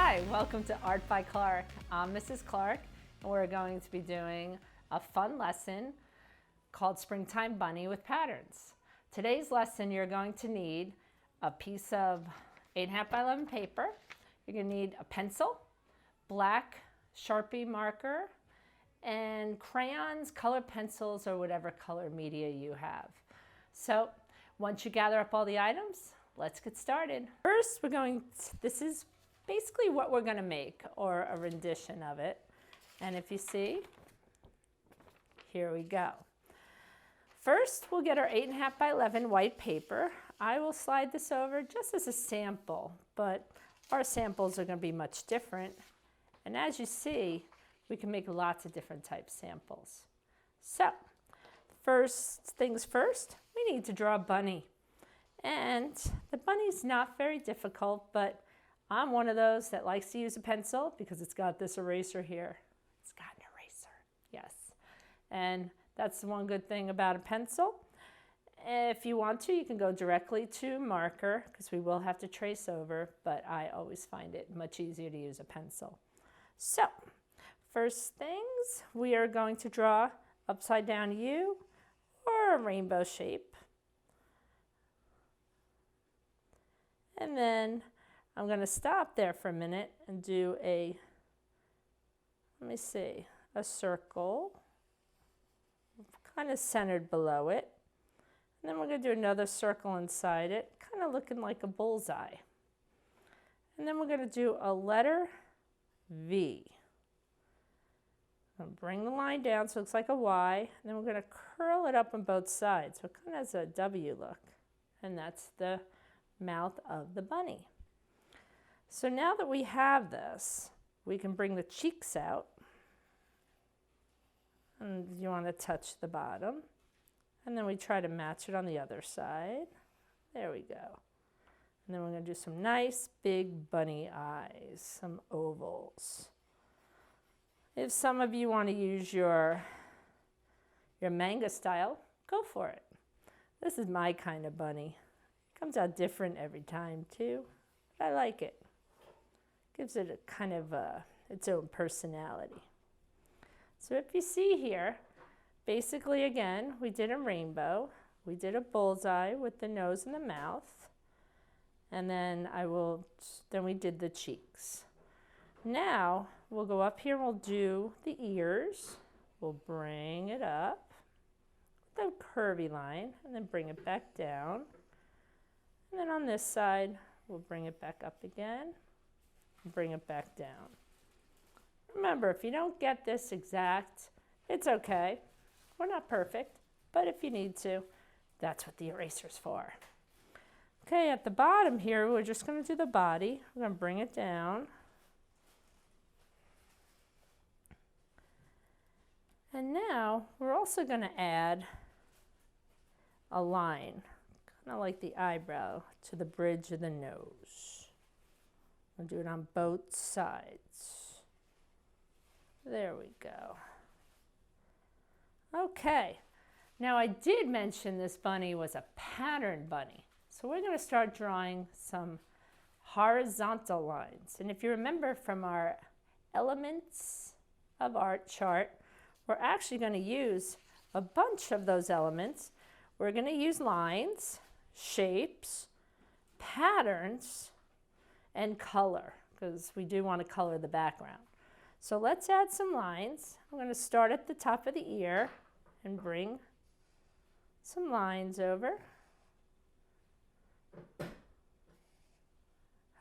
Hi, welcome to Art by Clark. I'm Mrs. Clark, and we're going to be doing a fun lesson called Springtime Bunny with Patterns. Today's lesson, you're going to need a piece of 8.5 by 11 paper. You're going to need a pencil, black Sharpie marker, and crayons, colored pencils, or whatever color media you have. So once you gather up all the items, let's get started. First, this is basically what we're going to make, or a rendition of it. And if you see, here we go. First, we'll get our 8.5 by 11 white paper. I will slide this over just as a sample, but our samples are going to be much different. And as you see, we can make lots of different type samples. So, first things first, we need to draw a bunny. And the bunny's not very difficult, but I'm one of those that likes to use a pencil because it's got this eraser here. It's got an eraser, yes. And that's the one good thing about a pencil. If you want to, you can go directly to marker because we will have to trace over, but I always find it much easier to use a pencil. So, first things, we are going to draw upside down U or a rainbow shape. And then I'm going to stop there for a minute and do a circle, kind of centered below it. And then we're going to do another circle inside it, kind of looking like a bullseye. And then we're going to do a letter V. I'm going to bring the line down so it looks like a Y, and then we're going to curl it up on both sides so it kind of has a W look. And that's the mouth of the bunny. So now that we have this, we can bring the cheeks out. And you want to touch the bottom. And then we try to match it on the other side. There we go. And then we're going to do some nice big bunny eyes, some ovals. If some of you want to use your manga style, go for it. This is my kind of bunny. It comes out different every time too, but I like it. Gives it a kind of its own personality. So if you see here, basically again, we did a rainbow. We did a bullseye with the nose and the mouth. And then we did the cheeks. Now we'll go up here and we'll do the ears. We'll bring it up with a curvy line and then bring it back down. And then on this side, we'll bring it back up again. Bring it back down. Remember, if you don't get this exact, it's okay. We're not perfect, but if you need to, that's what the eraser's for. Okay, at the bottom here, we're just going to do the body. We're going to bring it down. And now, we're also going to add a line, kind of like the eyebrow, to the bridge of the nose. I'll do it on both sides. There we go. Okay, now I did mention this bunny was a pattern bunny. So we're going to start drawing some horizontal lines. And if you remember from our elements of art chart, we're actually going to use a bunch of those elements. We're going to use lines, shapes, patterns, and color, because we do want to color the background. So let's add some lines. I'm going to start at the top of the ear and bring some lines over.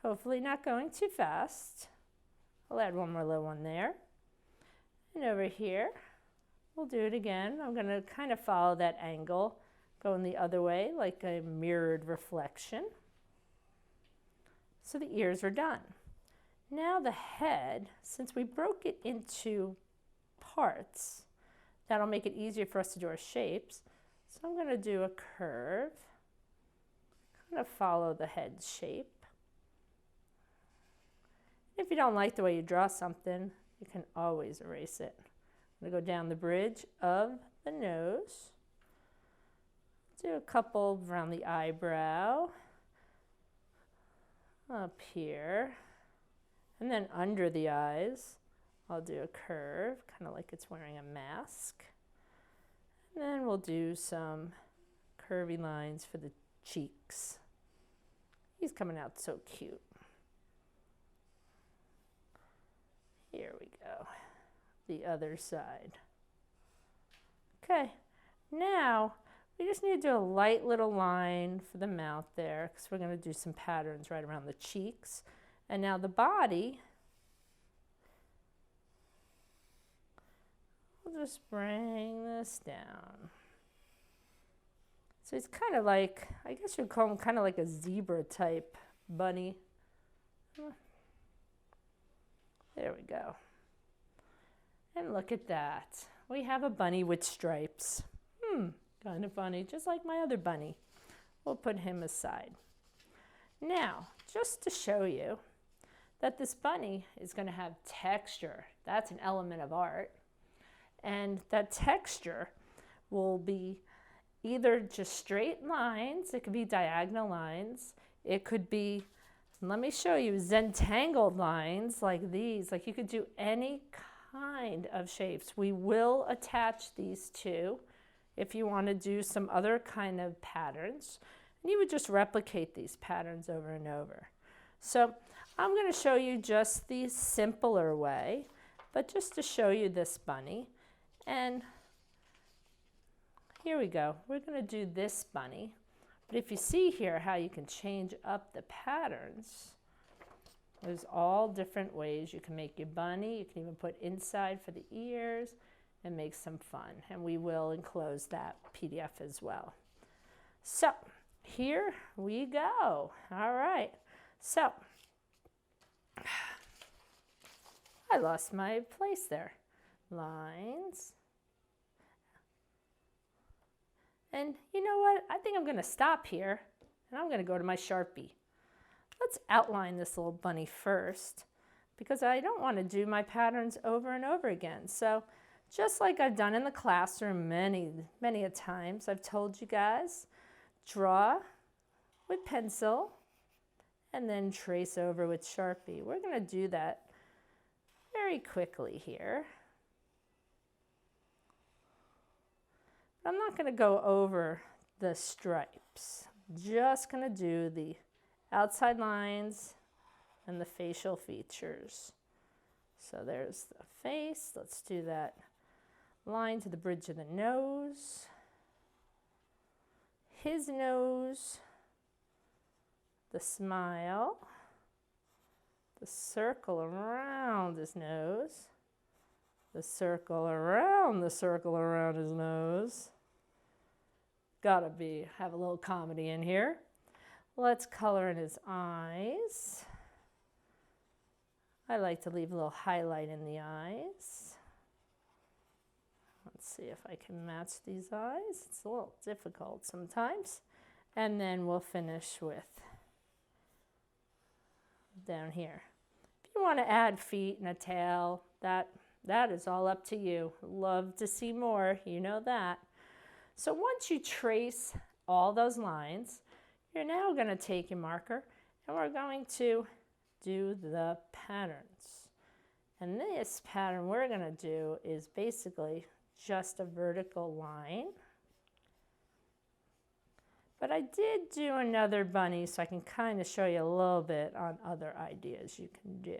Hopefully not going too fast. I'll add one more little one there. And over here, we'll do it again. I'm going to kind of follow that angle, going the other way like a mirrored reflection. So the ears are done. Now the head, since we broke it into parts, that'll make it easier for us to do our shapes. So I'm going to do a curve, kind of follow the head shape. If you don't like the way you draw something, you can always erase it. I'm going to go down the bridge of the nose, do a couple around the eyebrow, up here, And then under the eyes, I'll do a curve, kind of like it's wearing a mask. And then we'll do some curvy lines for the cheeks. He's coming out so cute. Here we go. The other side. Okay, now we just need to do a light little line for the mouth there because we're going to do some patterns right around the cheeks. And now the body, we'll just bring this down. So it's kind of like, I guess you'd call him kind of like a zebra type bunny. There we go. And look at that. We have a bunny with stripes. Kind of funny, just like my other bunny. We'll put him aside. Now, just to show you that this bunny is going to have texture. That's an element of art. And that texture will be either just straight lines, it could be diagonal lines, it could be, let me show you, Zentangled lines like these. Like you could do any kind of shapes. We will attach these two if you want to do some other kind of patterns. And you would just replicate these patterns over and over. So I'm going to show you just the simpler way, but just to show you this bunny. And here we go. We're going to do this bunny. But if you see here how you can change up the patterns, there's all different ways you can make your bunny. You can even put inside for the ears and make some fun. And we will enclose that PDF as well. So here we go. All right. So I lost my place there. Lines. And you know what? I think I'm going to stop here and I'm going to go to my Sharpie. Let's outline this little bunny first because I don't want to do my patterns over and over again. So just like I've done in the classroom many a times, I've told you guys, draw with pencil and then trace over with Sharpie. We're going to do that very quickly here. But I'm not going to go over the stripes. Just going to do the outside lines and the facial features. So there's the face. Let's do that line to the bridge of the nose. His nose. The smile. The circle around his nose. The circle around his nose. Gotta have a little comedy in here. Let's color in his eyes. I like to leave a little highlight in the eyes. Let's see if I can match these eyes. It's a little difficult sometimes. And then we'll finish with down here. If you want to add feet and a tail, that is all up to you. Love to see more, you know that. So once you trace all those lines, you're now going to take your marker and we're going to do the patterns. And this pattern we're going to do is basically just a vertical line. But I did do another bunny so I can kind of show you a little bit on other ideas you can do.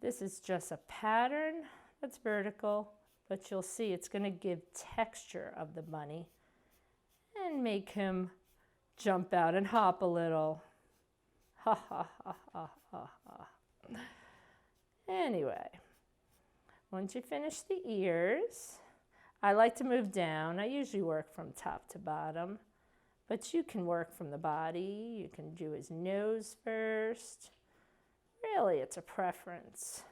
This is just a pattern that's vertical, but you'll see it's going to give texture of the bunny and make him jump out and hop a little. Ha ha ha ha ha ha. Anyway, once you finish the ears, I like to move down. I usually work from top to bottom, but you can work from the body. You can do his nose first. Really, it's a preference.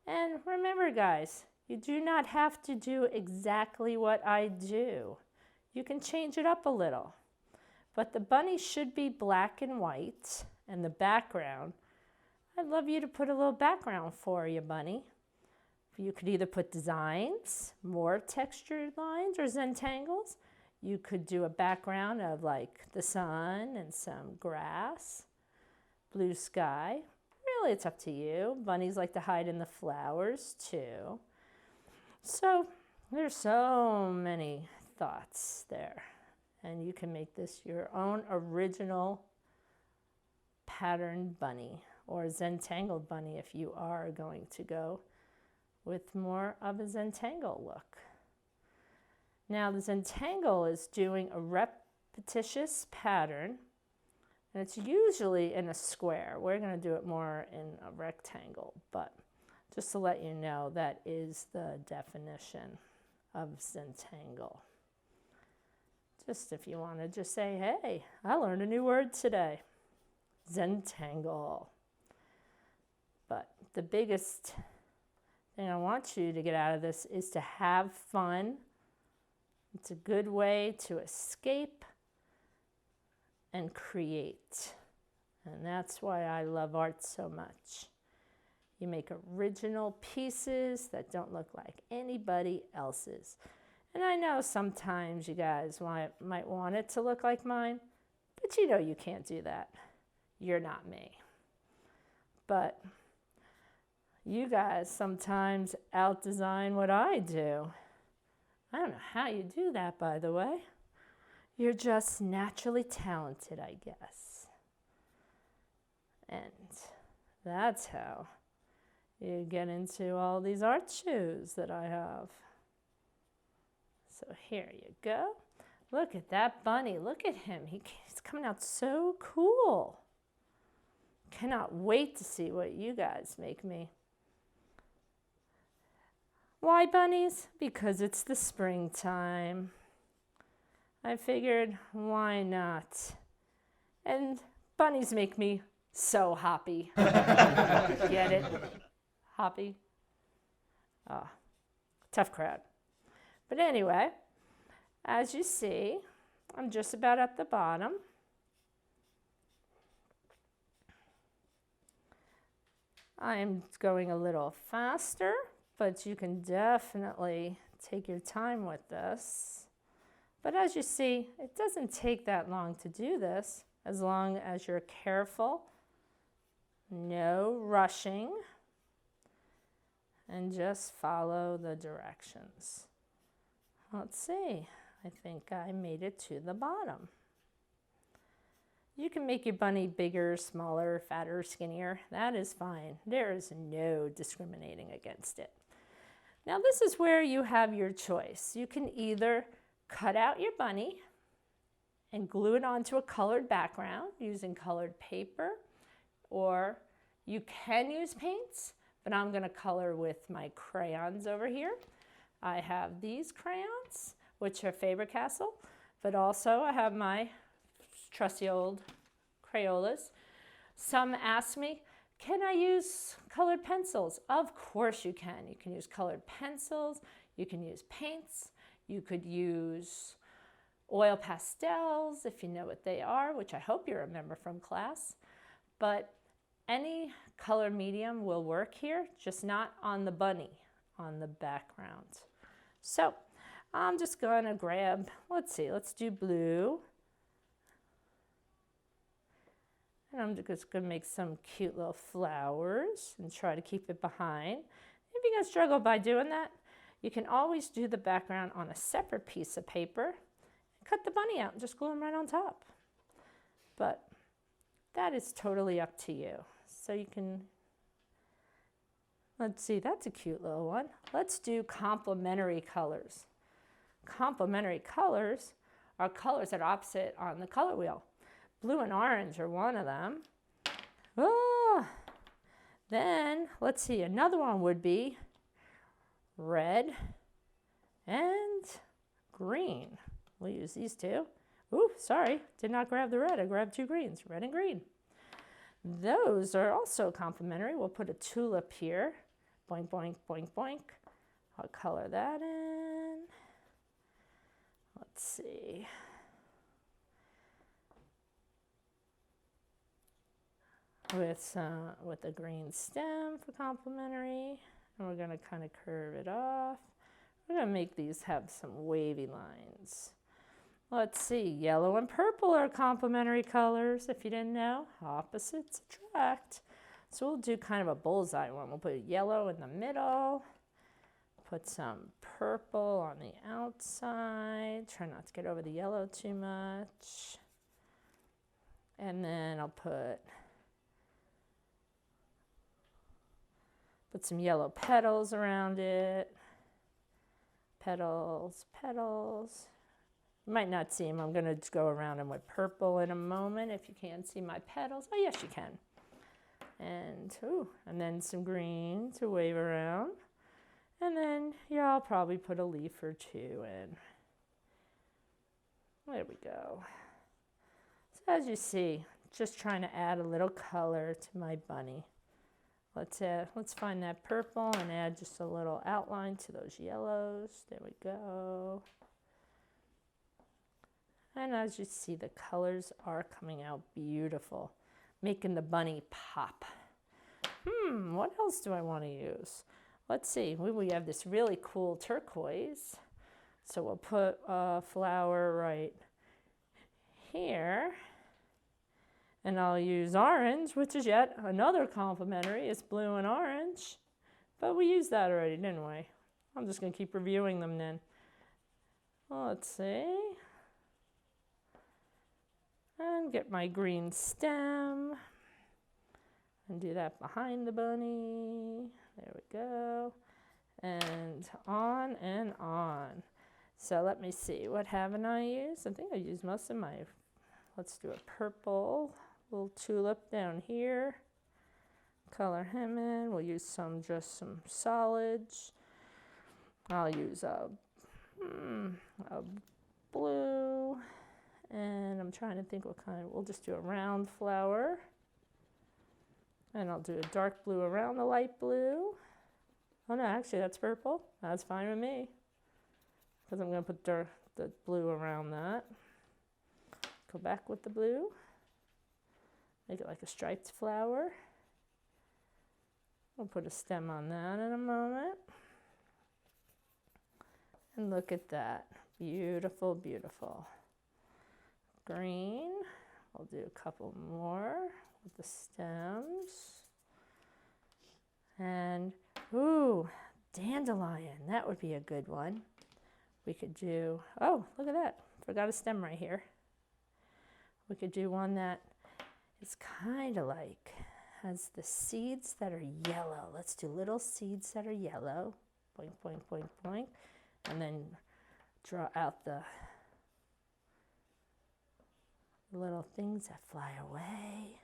And remember, guys, you do not have to do exactly what I do. You can change it up a little. But the bunny should be black and white, and the background, I'd love you to put a little background for you, bunny. You could either put designs, more textured lines, or Zentangles. You could do a background of like the sun and some grass, blue sky, really it's up to you. Bunnies like to hide in the flowers too. So there's so many thoughts there. And you can make this your own original patterned bunny or Zentangled bunny if you are going to go with more of a Zentangle look. Now the Zentangle is doing a repetitious pattern, and it's usually in a square. We're going to do it more in a rectangle, but just to let you know, that is the definition of Zentangle. Just if you want to just say, hey, I learned a new word today, Zentangle. But the biggest thing I want you to get out of this is to have fun. It's a good way to escape and create. And that's why I love art so much. You make original pieces that don't look like anybody else's. And I know sometimes you guys might want it to look like mine, but you know you can't do that. You're not me. But you guys sometimes out-design what I do. I don't know how you do that, by the way. You're just naturally talented, I guess. And that's how you get into all these art shows that I have. So here you go. Look at that bunny. Look at him. He's coming out so cool. Cannot wait to see what you guys make me. Why bunnies? Because it's the springtime. I figured, why not? And bunnies make me so happy. Get it? Happy? Ah, tough crowd. But anyway, as you see, I'm just about at the bottom. I'm going a little faster, but you can definitely take your time with this. But as you see, it doesn't take that long to do this, as long as you're careful, no rushing, and just follow the directions. Let's see, I think I made it to the bottom. You can make your bunny bigger, smaller, fatter, skinnier. That is fine. There is no discriminating against it. Now this is where you have your choice. You can either cut out your bunny and glue it onto a colored background using colored paper, or you can use paints, but I'm going to color with my crayons over here. I have these crayons, which are Faber-Castell, but also I have my trusty old Crayolas. Some ask me, can I use colored pencils? Of course you can. You can use colored pencils, you can use paints, you could use oil pastels if you know what they are, which I hope you remember from class. But any color medium will work here, just not on the bunny, on the background. So I'm just going to grab, let's do blue. And I'm just going to make some cute little flowers and try to keep it behind. If you're going to struggle by doing that, you can always do the background on a separate piece of paper and cut the bunny out and just glue them right on top. But that is totally up to you. So you can, let's see, that's a cute little one. Let's do complementary colors. Complementary colors are colors that are opposite on the color wheel. Blue and orange are one of them. Oh, then let's see, another one would be red and green. We'll use these two. Ooh, sorry, did not grab the red. I grabbed two greens, red and green. Those are also complementary. We'll put a tulip here. Boink, boink, boink, boink. I'll color that in. Let's see. With a green stem for complementary. And we're going to kind of curve it off. We're going to make these have some wavy lines. Let's see, yellow and purple are complementary colors. If you didn't know, opposites attract. So we'll do kind of a bullseye one. We'll put yellow in the middle, put some purple on the outside. Try not to get over the yellow too much. And then I'll put some yellow petals around it. Petals, petals. You might not see them. I'm going to go around them with purple in a moment if you can't see my petals. Oh, yes, you can. And, and then some green to wave around. And then, yeah, I'll probably put a leaf or two in. There we go. So as you see, just trying to add a little color to my bunny. Let's find that purple and add just a little outline to those yellows. There we go. And as you see, the colors are coming out beautiful, making the bunny pop. What else do I want to use? Let's see, we have this really cool turquoise. So we'll put a flower right here. And I'll use orange, which is yet another complementary. It's blue and orange. But we used that already, didn't we? I'm just going to keep reviewing them then. Well, let's see. And get my green stem. And do that behind the bunny. There we go. And on and on. So let me see. What haven't I used? I think I used most of my... Let's do a purple. Little tulip down here. Color him in. We'll use just some solids. I'll use a blue. And I'm trying to think what kind. We'll just do a round flower. And I'll do a dark blue around the light blue. Oh no, actually that's purple. That's fine with me. Because I'm going to put the blue around that. Go back with the blue. Make it like a striped flower. We'll put a stem on that in a moment. And look at that. Beautiful, beautiful. Green. We'll do a couple more with the stems. And, dandelion. That would be a good one. We could do, look at that. Forgot a stem right here. We could do one that is kind of like, has the seeds that are yellow. Let's do little seeds that are yellow. Boink, boink, boink, boink. And then draw out the little things that fly away.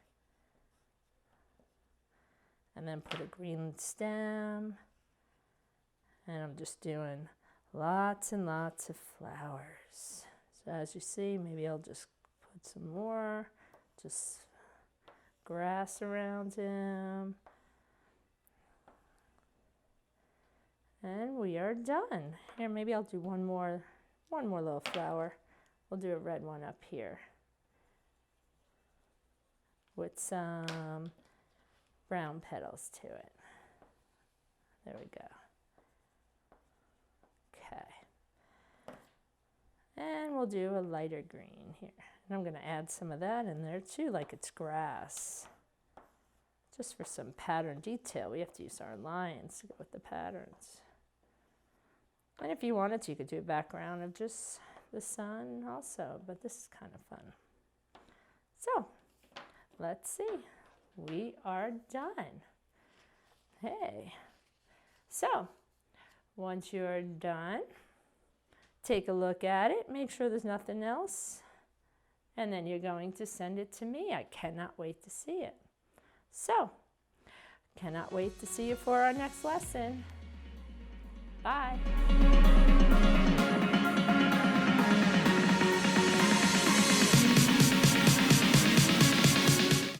And then put a green stem. And I'm just doing lots and lots of flowers. So as you see, maybe I'll just put some more, just grass around him. And we are done. Here, maybe I'll do one more little flower. We'll do a red one up here with some brown petals to it. There we go. Okay. And we'll do a lighter green here. And I'm going to add some of that in there too, like it's grass. Just for some pattern detail. We have to use our lines to go with the patterns. And if you wanted to, you could do a background of just the sun also, but this is kind of fun. So, let's see. We are done. Hey. So, once you're done, take a look at it, make sure there's nothing else, and then you're going to send it to me. I cannot wait to see it. So, cannot wait to see you for our next lesson. Bye.